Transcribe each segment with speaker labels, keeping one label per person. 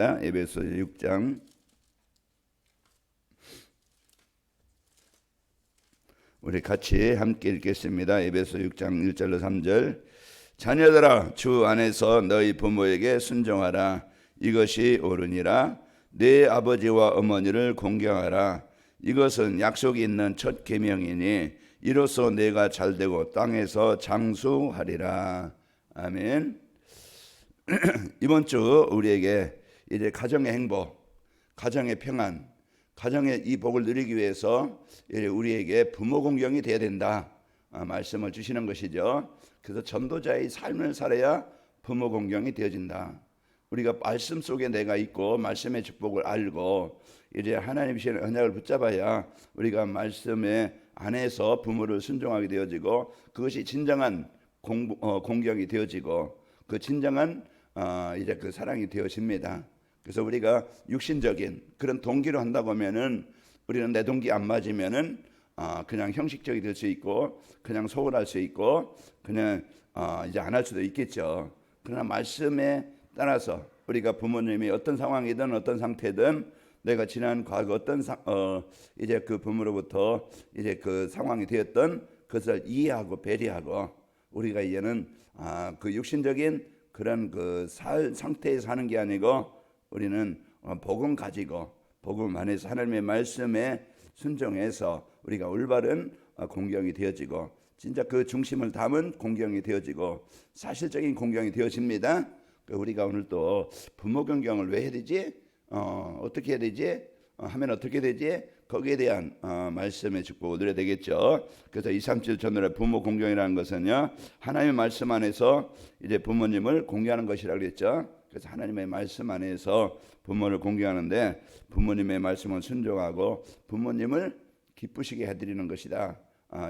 Speaker 1: 에베소 6장 우리 같이 함께 읽겠습니다. 에베소 6장 1절로 3절. 자녀들아, 주 안에서 너희 부모에게 순종하라. 이것이 옳으니라. 네 아버지와 어머니를 공경하라. 이것은 약속이 있는 첫 계명이니 이로써 내가 잘되고 땅에서 장수하리라. 아멘. 이번 주 우리에게 이제 가정의 행복, 가정의 평안, 가정의 이 복을 누리기 위해서 우리에게 부모 공경이 돼야 된다 말씀을 주시는 것이죠. 그래서 전도자의 삶을 살아야 부모 공경이 되어진다. 우리가 말씀 속에 내가 있고 말씀의 축복을 알고 이제 하나님 주시는 언약을 붙잡아야 우리가 말씀의 안에서 부모를 순종하게 되어지고 그것이 진정한 공경이 되어지고 그 진정한 이제 그 사랑이 되어집니다. 그래서 우리가 육신적인 그런 동기로 한다고 하면은 우리는 내 동기 안 맞으면은 그냥 형식적이 될 수 있고 그냥 소홀할 수 있고 그냥 이제 안 할 수도 있겠죠. 그러나 말씀에 따라서 우리가 부모님이 어떤 상황이든 어떤 상태든 내가 지난 과거 어떤 이제 그 부모로부터 이제 그 상황이 되었던 그것을 이해하고 배려하고 우리가 이제는 그 육신적인 그런 그 상태에 사는 게 아니고 우리는 복음 가지고 복음 안에서 하나님의 말씀에 순종해서 우리가 올바른 공경이 되어지고 진짜 그 중심을 담은 공경이 되어지고 사실적인 공경이 되어집니다. 우리가 오늘 또 부모 공경을 왜 해야 되지? 어떻게 해야 되지? 하면 어떻게 되지? 거기에 대한 말씀의 축복을 누려야 되겠죠. 그래서 2, 3, 7 전날에 부모 공경이라는 것은요, 하나님의 말씀 안에서 이제 부모님을 공경하는 것이라고 그랬죠. 그래서 하나님의 말씀 안에서 부모를 공경하는데 부모님의 말씀을 순종하고 부모님을 기쁘시게 해드리는 것이다.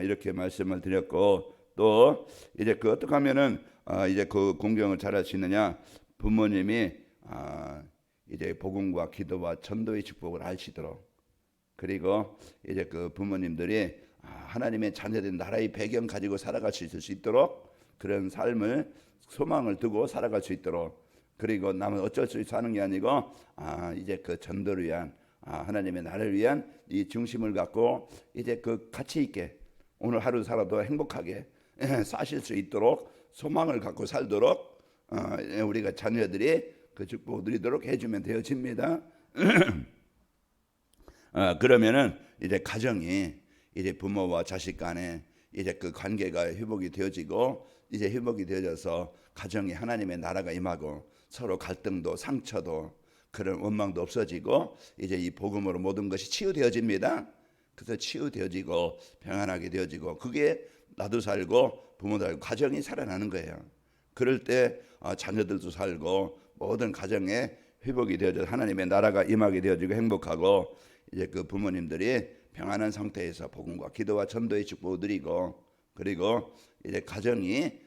Speaker 1: 이렇게 말씀을 드렸고 또 이제 그 어떻게 하면은 이제 그 공경을 잘할 수 있느냐? 부모님이 이제 복음과 기도와 전도의 축복을 아시도록 그리고 이제 그 부모님들이 하나님의 자녀된 나라의 배경 가지고 살아갈 수 있을 수 있도록 그런 삶을 소망을 두고 살아갈 수 있도록 그리고 남은 어쩔 수 없이 사는 게 아니고 이제 그 전도를 위한 하나님의 나라를 위한 이 중심을 갖고 이제 그 가치 있게 오늘 하루 살아도 행복하게 사실 수 있도록 소망을 갖고 살도록 우리가 자녀들이 그 축복을 누리도록 해주면 되어집니다. 그러면은 이제 가정이 이제 부모와 자식 간에 이제 그 관계가 회복이 되어지고 이제 회복이 되어져서 가정에 하나님의 나라가 임하고 서로 갈등도 상처도 그런 원망도 없어지고 이제 이 복음으로 모든 것이 치유되어집니다. 그래서 치유되어지고 평안하게 되어지고 그게 나도 살고 부모도 살고 가정이 살아나는 거예요. 그럴 때 자녀들도 살고 모든 가정에 회복이 되어져 하나님의 나라가 임하게 되어지고 행복하고 이제 그 부모님들이 평안한 상태에서 복음과 기도와 전도의 축복을 누리고 그리고 이제 가정이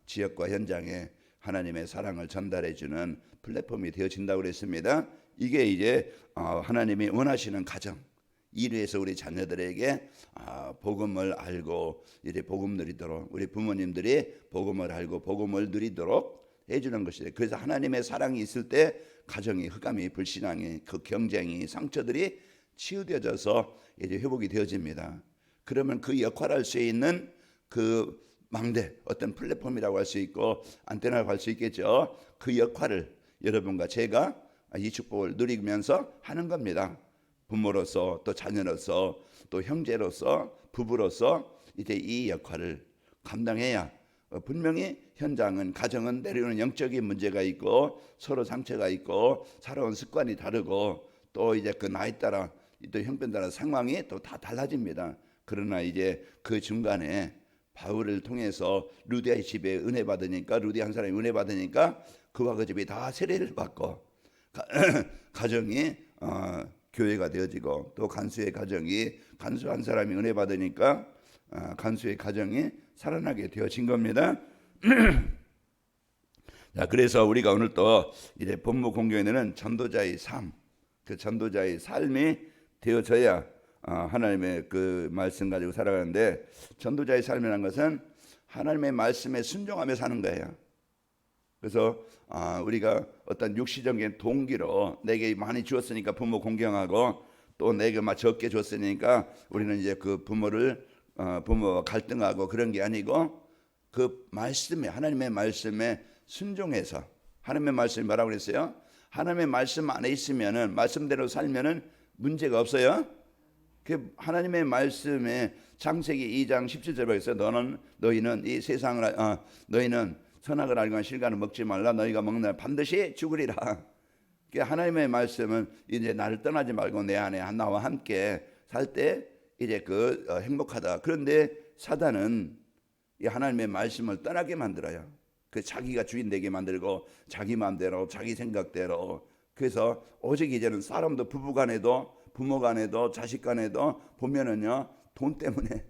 Speaker 1: 지역과 현장에 하나님의 사랑을 전달해 주는 플랫폼이 되어진다고 그랬습니다. 이게 이제 하나님이 원하시는 가정 이루에서 우리 자녀들에게 복음을 알고 이제 복음 누리도록 우리 부모님들이 복음을 알고 복음을 누리도록 해주는 것이죠. 그래서 하나님의 사랑이 있을 때 가정이 흑암이 불신앙이 그 경쟁이 상처들이 치유되어져서 이제 회복이 되어집니다. 그러면 그 역할을 할 수 있는 그 망대 어떤 플랫폼이라고 할 수 있고 안테나라고 할 수 있겠죠. 그 역할을 여러분과 제가 이 축복을 누리면서 하는 겁니다. 부모로서 또 자녀로서 또 형제로서 부부로서 이제 이 역할을 감당해야 분명히 현장은 가정은 내려오는 영적인 문제가 있고 서로 상처가 있고 살아온 습관이 다르고 또 이제 그 나이 따라 또 형편 따라 상황이 또 다 달라집니다. 그러나 이제 그 중간에 바울을 통해서 루디아의 집에 은혜 받으니까 루디 한 사람이 은혜 받으니까 그와 그 집이 다 세례를 받고 가정이 교회가 되어지고 또 간수의 가정이 간수 한 사람이 은혜 받으니까 간수의 가정이 살아나게 되어진 겁니다. 자, 그래서 우리가 오늘 또 이제 본무 공경에는 전도자의 삶, 그 전도자의 삶이 되어져야 하나님의 그 말씀 가지고 살아가는데 전도자의 삶이라는 것은 하나님의 말씀에 순종하며 사는 거예요. 그래서 우리가 어떤 육시적인 동기로 내게 많이 주었으니까 부모 공경하고 또 내게 막 적게 줬으니까 우리는 이제 그 부모와 갈등하고 그런 게 아니고 그 말씀에 하나님의 말씀에 순종해서 하나님의 말씀이 뭐라고 그랬어요? 하나님의 말씀 안에 있으면은 말씀대로 살면은 문제가 없어요. 그 하나님의 말씀에 창세기 2장 17절에 보겠어요. 너희는 이 세상을 너희는 선악을 알고 실과는 먹지 말라. 너희가 먹는 날 반드시 죽으리라. 그러니까 하나님의 말씀은 이제 나를 떠나지 말고 내 안에 나와 함께 살 때 이제 행복하다. 그런데 사단은 이 하나님의 말씀을 떠나게 만들어요. 그 자기가 주인 되게 만들고 자기 마음대로 자기 생각대로. 그래서 오직 이제는 사람도 부부간에도 부모간에도 자식간에도 보면은요 돈 때문에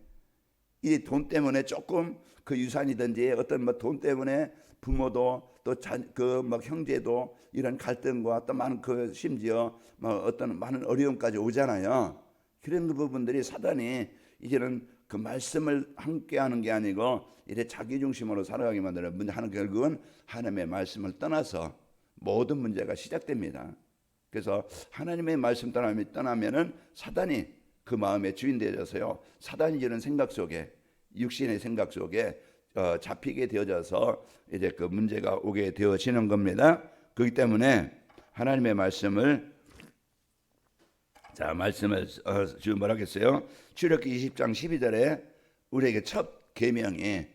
Speaker 1: 이 돈 때문에 조금 그 유산이든지 어떤 돈 때문에 부모도 또 형제도 이런 갈등과 또 많은 심지어 어떤 많은 어려움까지 오잖아요. 그런 부분들이 사단이 이제는 그 말씀을 함께하는 게 아니고 이제 자기 중심으로 살아가게 만드는 하는 결국은 하나님의 말씀을 떠나서 모든 문제가 시작됩니다. 그래서 하나님의 말씀 떠나면은 사단이 그 마음의 주인 되어져서요. 사단이 이런 생각 속에 육신의 생각 속에 잡히게 되어져서 이제 그 문제가 오게 되어지는 겁니다. 그렇기 때문에 하나님의 말씀을 지금 뭐라 했어요? 출애굽기 20장 12절에 우리에게 첫 계명이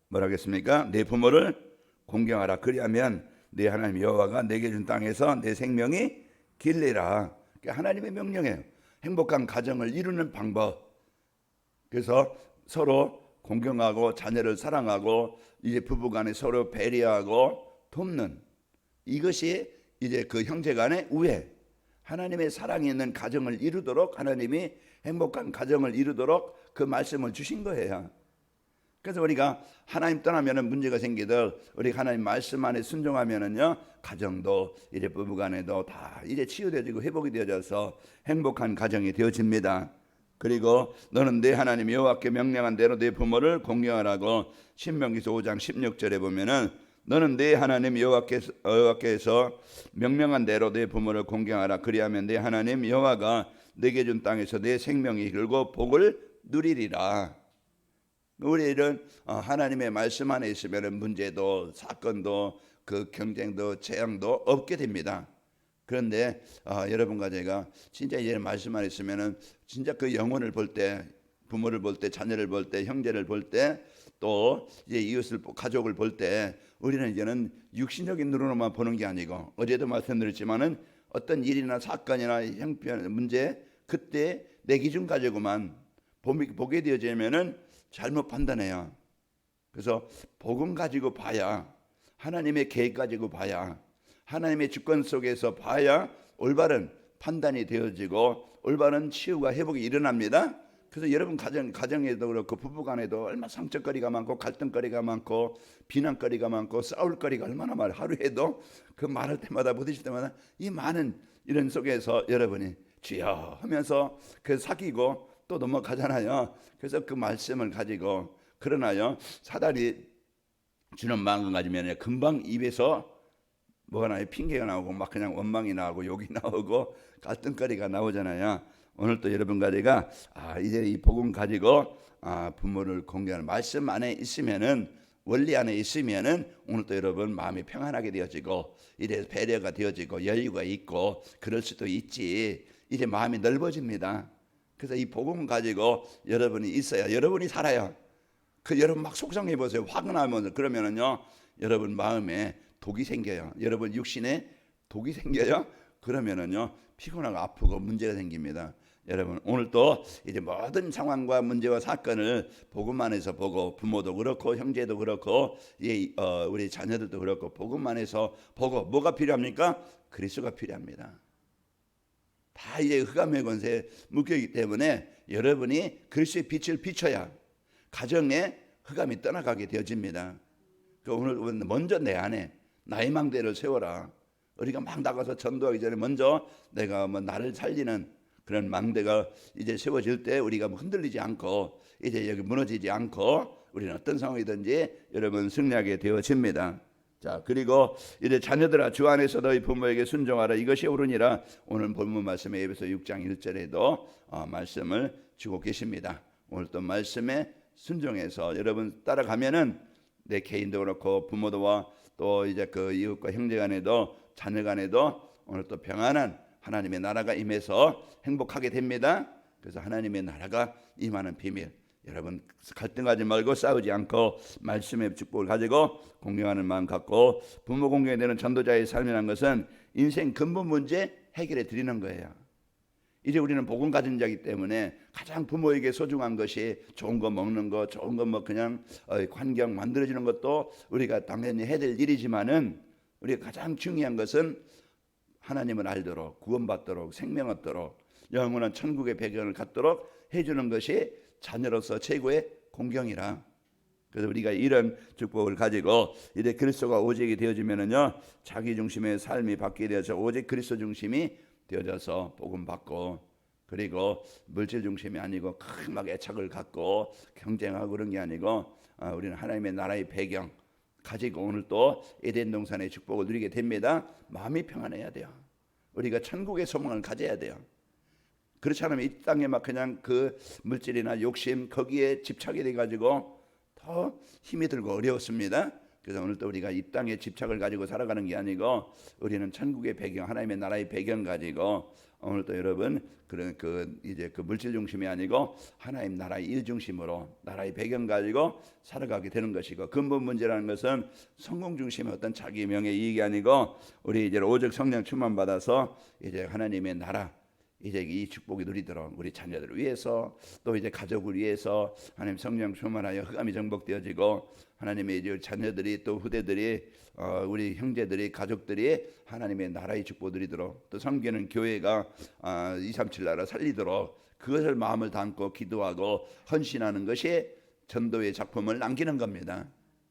Speaker 1: 뭐라 했습니까? 내 부모를 공경하라. 그리하면 내 하나님 여호와가 내게 준 땅에서 내 생명이 길리라. 하나님의 명령이에요. 행복한 가정을 이루는 방법. 그래서 서로 공경하고 자녀를 사랑하고 이제 부부간에 서로 배려하고 돕는 이것이 이제 그 형제간의 우애. 하나님의 사랑이 있는 가정을 이루도록 하나님이 행복한 가정을 이루도록 그 말씀을 주신 거예요. 그래서 우리가 하나님 떠나면은 문제가 생기듯 우리 하나님 말씀 안에 순종하면은요 가정도 이제 부부간에도 다 이제 치유되어지고 회복이 되어져서 행복한 가정이 되어집니다. 그리고 너는 내 하나님 여호와께 명령한 대로 내 부모를 공경하라고 신명기서 5장 16절에 보면은 너는 내 하나님 여호와께서 명령한 대로 내 부모를 공경하라. 그리하면 내 하나님 여호와가 내게 준 땅에서 내 생명이 길고 복을 누리리라. 우리는 하나님의 말씀 안에 있으면 문제도 사건도 그 경쟁도 재앙도 없게 됩니다. 그런데 여러분과 제가 진짜 이제 말씀 안에 있으면은 진짜 그 영혼을 볼 때, 부모를 볼 때, 자녀를 볼 때, 형제를 볼 때, 또 이제 이웃을 가족을 볼 때 우리는 이제는 육신적인 눈으로만 보는 게 아니고 어제도 말씀드렸지만은 어떤 일이나 사건이나 형편 문제 그때 내 기준 가지고만 보게 되어지면은 잘못 판단해요. 그래서 복음 가지고 봐야 하나님의 계획 가지고 봐야 하나님의 주권 속에서 봐야 올바른 판단이 되어지고 올바른 치유가 회복이 일어납니다. 그래서 여러분 가정에도 그렇고 부부간에도 얼마나 상처거리가 많고 갈등거리가 많고 비난거리가 많고 싸울거리가 얼마나 많아요. 하루에도 그 말할 때마다 부딪힐 때마다 이 많은 이런 속에서 여러분이 주여 하면서 그 사귀고 또 넘어가잖아요. 그래서 그 말씀을 가지고 그러나요 사단이 주는 마음을 가지면 금방 입에서 뭐가 나요? 핑계가 나오고 막 그냥 원망이 나오고 욕이 나오고 갈등거리가 나오잖아요. 오늘 또 여러분과 제가 이제 이 복음 가지고 부모를 공경하는 말씀 안에 있으면은 원리 안에 있으면은 오늘 또 여러분 마음이 평안하게 되어지고 이래 배려가 되어지고 여유가 있고 그럴 수도 있지. 이제 마음이 넓어집니다. 그래서 이 복음 가지고 여러분이 있어야 여러분이 살아요. 그 여러분 막 속상해 보세요. 화가 나면 그러면은요 여러분 마음에 독이 생겨요. 여러분 육신에 독이 생겨요. 그러면은요 피곤하고 아프고 문제가 생깁니다. 여러분 오늘 또 이제 모든 상황과 문제와 사건을 복음 안에서 보고 부모도 그렇고 형제도 그렇고 우리 자녀들도 그렇고 복음 안에서 보고 뭐가 필요합니까? 그리스도가 필요합니다. 다 이제 흑암의 권세에 묶여있기 때문에 여러분이 그리스도의 빛을 비춰야 가정에 흑암이 떠나가게 되어집니다. 오늘 먼저 내 안에 나의 망대를 세워라. 우리가 막 나가서 전도하기 전에 먼저 내가 나를 살리는 그런 망대가 이제 세워질 때 우리가 흔들리지 않고 이제 여기 무너지지 않고 우리는 어떤 상황이든지 여러분 승리하게 되어집니다. 자, 그리고 이제 자녀들아 주 안에서 너희 부모에게 순종하라 이것이 옳으니라. 오늘 본문 말씀에 에베소 6장 1절에도 말씀을 주고 계십니다. 오늘 또 말씀에 순종해서 여러분 따라가면은 내 개인도 그렇고 부모도와 또 이제 그 이웃과 형제간에도 자녀간에도 오늘 또 평안한 하나님의 나라가 임해서 행복하게 됩니다. 그래서 하나님의 나라가 임하는 비밀, 여러분 갈등하지 말고 싸우지 않고 말씀의 축복을 가지고 공경하는 마음 갖고 부모 공경에 되는 전도자의 삶이라는 것은 인생 근본 문제 해결해 드리는 거예요. 이제 우리는 복음 가진 자이기 때문에 가장 부모에게 소중한 것이 좋은 거 먹는 거, 좋은 거 뭐 그냥 환경 만들어주는 것도 우리가 당연히 해야 될 일이지만은 우리가 가장 중요한 것은 하나님을 알도록 구원받도록 생명 얻도록 영원한 천국의 배경을 갖도록 해주는 것이 자녀로서 최고의 공경이라. 그래서 우리가 이런 축복을 가지고 이제 그리스도가 오직이 되어지면은요 자기 중심의 삶이 바뀌게 되어서 오직 그리스도 중심이 되어져서 복음 받고 그리고 물질 중심이 아니고 큰 막 애착을 갖고 경쟁하고 그런 게 아니고 우리는 하나님의 나라의 배경 가지고 오늘 또 에덴 동산의 축복을 누리게 됩니다. 마음이 평안해야 돼요. 우리가 천국의 소망을 가져야 돼요. 그렇지 않으면 이 땅에 막 그냥 그 물질이나 욕심 거기에 집착이 돼가지고 더 힘이 들고 어려웠습니다. 그래서 오늘 또 우리가 이 땅에 집착을 가지고 살아가는 게 아니고 우리는 천국의 배경, 하나님의 나라의 배경 가지고 오늘 또 여러분 그런 이제 그 물질 중심이 아니고 하나님 나라의 일 중심으로 나라의 배경 가지고 살아가게 되는 것이고 근본 문제라는 것은 성공 중심의 어떤 자기 명예 이익이 아니고 우리 이제 오직 성령 충만 받아서 이제 하나님의 나라 이제 이 축복이 누리도록 우리 자녀들을 위해서 또 이제 가족을 위해서 하나님 성령 충만하여 흑암이 정복되어지고 하나님의 이제 자녀들이 또 후대들이 우리 형제들이 가족들이 하나님의 나라의 축복 누리도록 또 섬기는 교회가 237 나라 살리도록 그것을 마음을 담고 기도하고 헌신하는 것이 전도의 작품을 남기는 겁니다.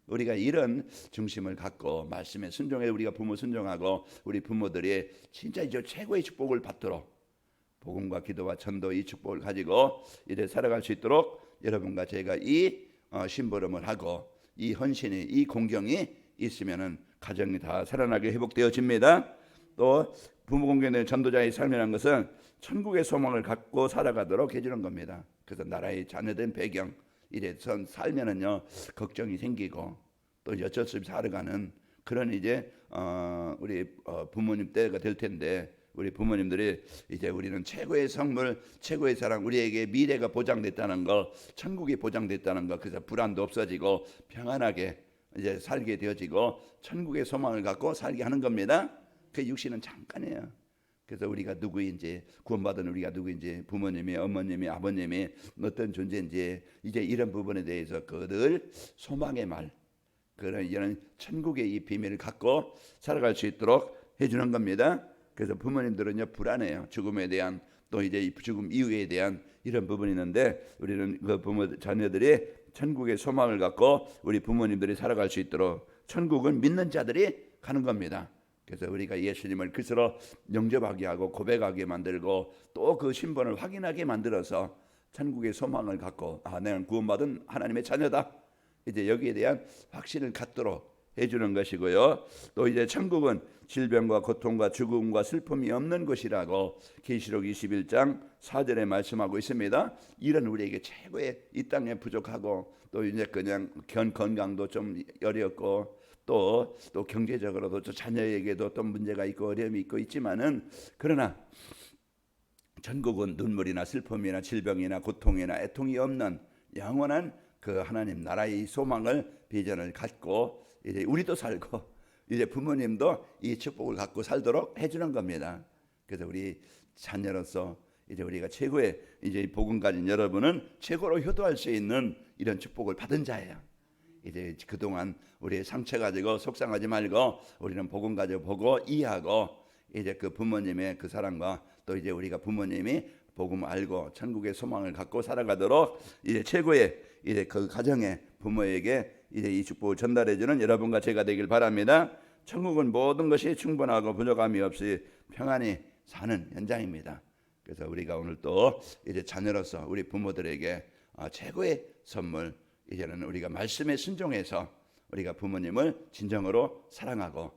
Speaker 1: 우리가 이런 중심을 갖고 말씀에 순종해 우리가 부모 순종하고 우리 부모들이 진짜 이제 최고의 축복을 받도록 복음과 기도와 전도 이 축복을 가지고 이제 살아갈 수 있도록 여러분과 제가 이 심부름을 하고 이 헌신이 이 공경이 있으면은 가정이 다 살아나게 회복되어집니다. 또 부모 공경의 전도자의 삶이라는 것은 천국의 소망을 갖고 살아가도록 해주는 겁니다. 그래서 나라의 자녀된 배경 이래 살면은요 걱정이 생기고 또 어쩔 수 없이 살아가는 그런 이제 우리 부모님 때가 될 텐데. 우리 부모님들이 이제 우리는 최고의 선물, 최고의 사랑, 우리에게 미래가 보장됐다는 거, 천국이 보장됐다는 거, 그래서 불안도 없어지고 평안하게 이제 살게 되어지고 천국의 소망을 갖고 살게 하는 겁니다. 그 육신은 잠깐이에요. 그래서 우리가 누구인지 구원받은 우리가 누구인지 부모님이 어머님이 아버님이 어떤 존재인지 이제 이런 부분에 대해서 늘 소망의 말 그런 이런 천국의 이 비밀을 갖고 살아갈 수 있도록 해주는 겁니다. 그래서 부모님들은요 불안해요. 죽음에 대한 또 이제 죽음 이후에 대한 이런 부분이 있는데 우리는 그 부모 자녀들이 천국의 소망을 갖고 우리 부모님들이 살아갈 수 있도록 천국은 믿는 자들이 가는 겁니다. 그래서 우리가 예수님을 그스로 영접하게 하고 고백하게 만들고 또 그 신분을 확인하게 만들어서 천국의 소망을 갖고 내가 구원받은 하나님의 자녀다. 이제 여기에 대한 확신을 갖도록 해주는 것이고요. 또 이제 천국은 질병과 고통과 죽음과 슬픔이 없는 곳이라고 계시록 21장 4절에 말씀하고 있습니다. 이런 우리에게 최고의 이 땅에 부족하고 또 이제 그냥 건강도 좀 어렵고 또 경제적으로도 또 자녀에게도 또 문제가 있고 어려움이 있고 있지만은 그러나 천국은 눈물이나 슬픔이나 질병이나 고통이나 애통이 없는 영원한 그 하나님 나라의 소망을 비전을 갖고 이제 우리도 살고 이제 부모님도 이 축복을 갖고 살도록 해주는 겁니다. 그래서 우리 자녀로서 이제 우리가 최고의 이제 복음 가진 여러분은 최고로 효도할 수 있는 이런 축복을 받은 자예요. 이제 그동안 우리의 상처 가지고 속상하지 말고 우리는 복음 가지고 보고 이해하고 이제 그 부모님의 그 사랑과 또 이제 우리가 부모님이 복음 알고 천국의 소망을 갖고 살아가도록 이제 최고의 이제 그 가정의 부모에게 이제 이 축복을 전달해주는 여러분과 제가 되길 바랍니다. 천국은 모든 것이 충분하고 부족함이 없이 평안히 사는 현장입니다. 그래서 우리가 오늘 또 이제 자녀로서 우리 부모들에게 최고의 선물 이제는 우리가 말씀에 순종해서 우리가 부모님을 진정으로 사랑하고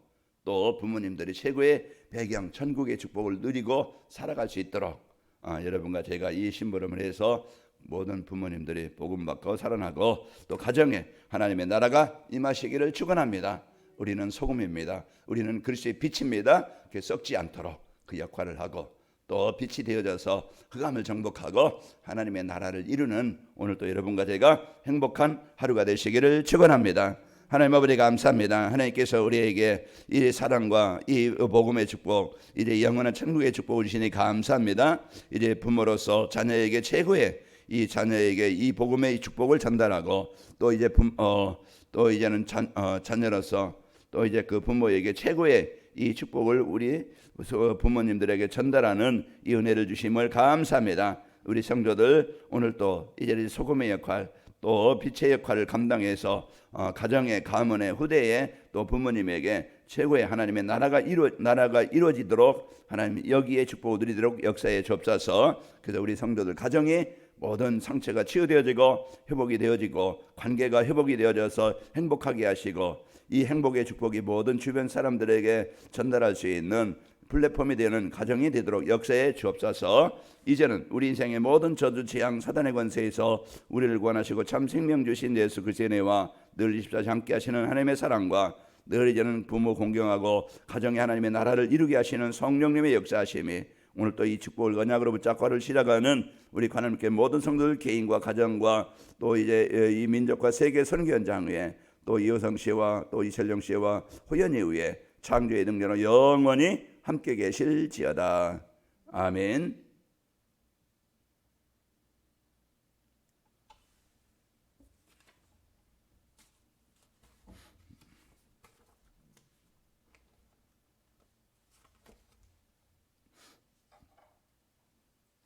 Speaker 1: 또 부모님들이 최고의 배경 천국의 축복을 누리고 살아갈 수 있도록 여러분과 제가 이 심부름을 해서 모든 부모님들이 복음받고 살아나고 또 가정에 하나님의 나라가 임하시기를 축원합니다. 우리는 소금입니다. 우리는 그리스도의 빛입니다. 썩지 않도록 그 역할을 하고 또 빛이 되어져서 흑암을 정복하고 하나님의 나라를 이루는 오늘 또 여러분과 제가 행복한 하루가 되시기를 축원합니다. 하나님 아버지 감사합니다. 하나님께서 우리에게 이 사랑과 이 복음의 축복, 이제 영원한 천국의 축복을 주시니 감사합니다. 이제 부모로서 자녀에게 최고의 이 자녀에게 이 복음의 축복을 전달하고 또 이제 또 이제는 자녀로서 또 이제 그 부모에게 최고의 이 축복을 우리 부모님들에게 전달하는 이 은혜를 주심을 감사합니다. 우리 성도들 오늘 또 이제 소금의 역할 또 빛의 역할을 감당해서 가정의 가문의 후대에 또 부모님에게 최고의 하나님의 나라가 이루어지도록 하나님 여기에 축복을 누리도록 역사에 주옵소서. 그래서 우리 성도들 가정이 모든 상처가 치유되어지고 회복이 되어지고 관계가 회복이 되어져서 행복하게 하시고 이 행복의 축복이 모든 주변 사람들에게 전달할 수 있는 플랫폼이 되는 가정이 되도록 역사에 주옵소서. 이제는 우리 인생의 모든 저주 재앙 사단의 권세에서 우리를 구원하시고 참 생명 주신 예수 그리스도의 은혜와 늘 24시간 함께 하시는 하나님의 사랑과 늘 이제는 부모 공경하고 가정의 하나님의 나라를 이루게 하시는 성령님의 역사하심이 오늘 또 이 축복을 언약으로 붙잡고를 시작하는 우리 하나님께 모든 성도들 개인과 가정과 또 이제 이 민족과 세계 선교 현장 위에 또 이호성 씨와 또 이철령 씨와 호연이 위에 창조의 능력으로 영원히 함께 계실지어다. 아멘.